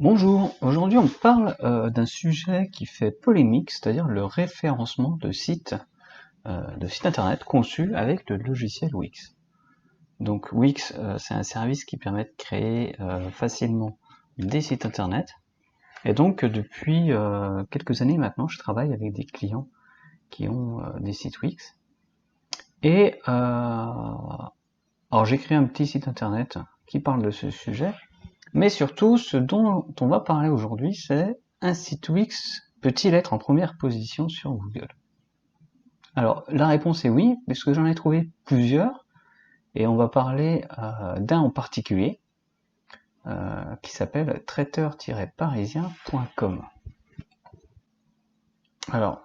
Bonjour, aujourd'hui on parle d'un sujet qui fait polémique, c'est-à-dire le référencement de sites internet conçus avec le logiciel Wix. Donc Wix, c'est un service qui permet de créer facilement des sites internet. Et donc depuis quelques années maintenant, je travaille avec des clients qui ont des sites Wix. Et alors j'ai créé un petit site internet qui parle de ce sujet. Mais surtout, ce dont on va parler aujourd'hui, c'est un site Wix peut-il être en première position sur Google? Alors, la réponse est oui, puisque j'en ai trouvé plusieurs, et on va parler d'un en particulier, qui s'appelle traiteur-parisien.com. Alors,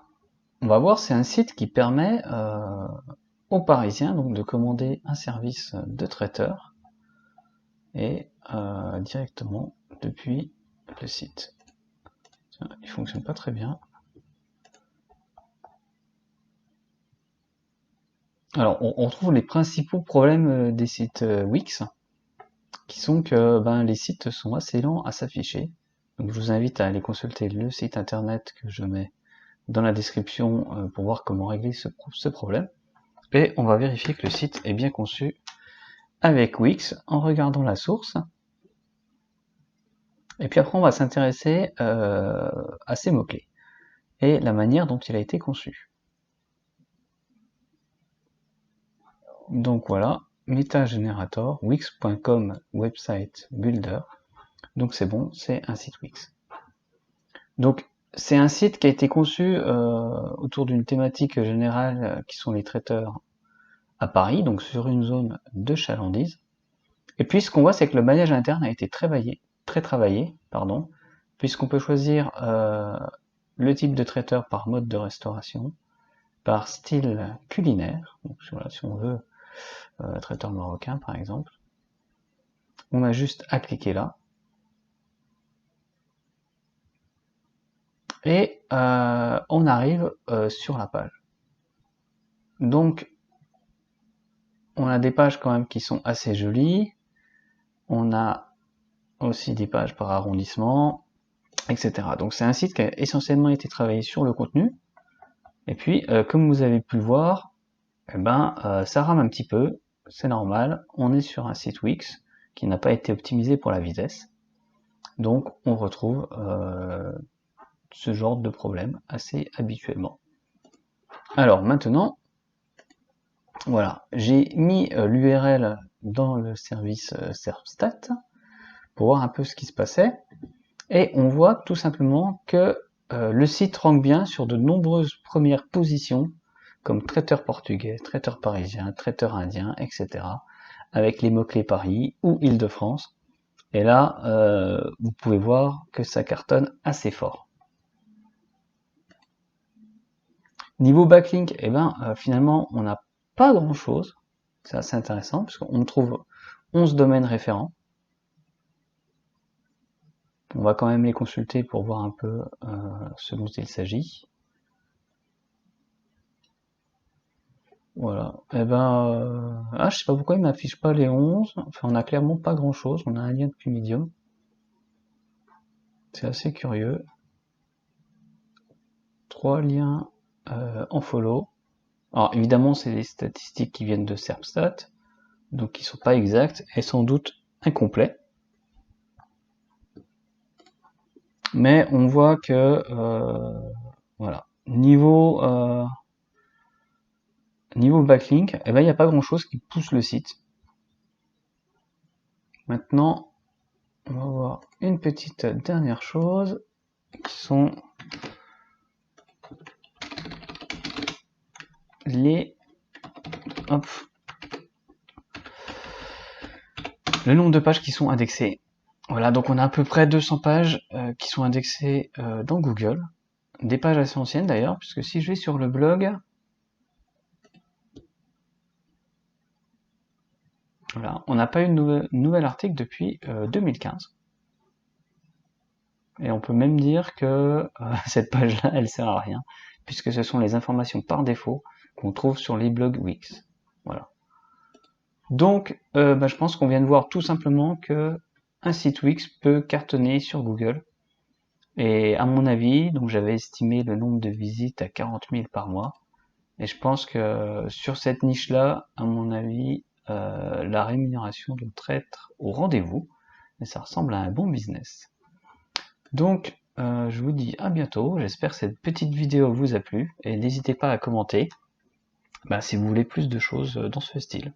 on va voir, c'est un site qui permet aux Parisiens donc, de commander un service de traiteur, et directement depuis le site. Il fonctionne pas très bien. Alors, on retrouve les principaux problèmes des sites Wix, qui sont que les sites sont assez lents à s'afficher. Donc, je vous invite à aller consulter le site internet que je mets dans la description pour voir comment régler ce problème. Et on va vérifier que le site est bien conçu avec Wix en regardant la source. Et puis après, on va s'intéresser à ces mots-clés et la manière dont il a été conçu. Donc voilà, Meta Generator, Wix.com Website Builder. Donc c'est bon, c'est un site Wix. Donc c'est un site qui a été conçu autour d'une thématique générale qui sont les traiteurs à Paris, donc sur une zone de chalandise. Et puis ce qu'on voit, c'est que le maillage interne a été très travaillé, puisqu'on peut choisir le type de traiteur par mode de restauration, par style culinaire, donc voilà, si on veut traiteur marocain par exemple. On a juste à cliquer là. Et on arrive sur la page. Donc, on a des pages quand même qui sont assez jolies. On a aussi des pages par arrondissement, etc. Donc c'est un site qui a essentiellement été travaillé sur le contenu. Et puis, comme vous avez pu le voir, ça rame un petit peu. C'est normal. On est sur un site Wix qui n'a pas été optimisé pour la vitesse. Donc, on retrouve ce genre de problème assez habituellement. Alors maintenant, voilà, j'ai mis l'URL dans le service Serpstat pour voir un peu ce qui se passait, et on voit tout simplement que le site rank bien sur de nombreuses premières positions, comme traiteur portugais, traiteur parisien, traiteur indien, etc., avec les mots-clés Paris ou Île-de-France. Et là, vous pouvez voir que ça cartonne assez fort. Niveau backlink, finalement, on n'a pas grand chose. C'est assez intéressant, puisqu'on trouve 11 domaines référents. On va quand même les consulter pour voir un peu ce dont il s'agit. Voilà. Je sais pas pourquoi il m'affiche pas les 11. Enfin, on a clairement pas grand chose. On a un lien depuis Medium. C'est assez curieux. 3 liens en follow. Alors évidemment, c'est des statistiques qui viennent de Serpstat, donc qui sont pas exactes et sans doute incomplets. Mais on voit que voilà, niveau backlink, il n'y a pas grand chose qui pousse le site. Maintenant, on va voir une petite dernière chose qui sont le nombre de pages qui sont indexées. Voilà, donc on a à peu près 200 pages qui sont indexées dans Google. Des pages assez anciennes d'ailleurs, puisque si je vais sur le blog, voilà, on n'a pas eu de nouvel article depuis 2015. Et on peut même dire que cette page-là, elle sert à rien, puisque ce sont les informations par défaut qu'on trouve sur les blogs Wix. Voilà. Donc, je pense qu'on vient de voir tout simplement que un site Wix peut cartonner sur Google. Et à mon avis, donc j'avais estimé le nombre de visites à 40 000 par mois. Et je pense que sur cette niche-là, à mon avis, la rémunération doit être au rendez-vous. Et ça ressemble à un bon business. Donc, je vous dis à bientôt. J'espère que cette petite vidéo vous a plu. Et n'hésitez pas à commenter si vous voulez plus de choses dans ce style.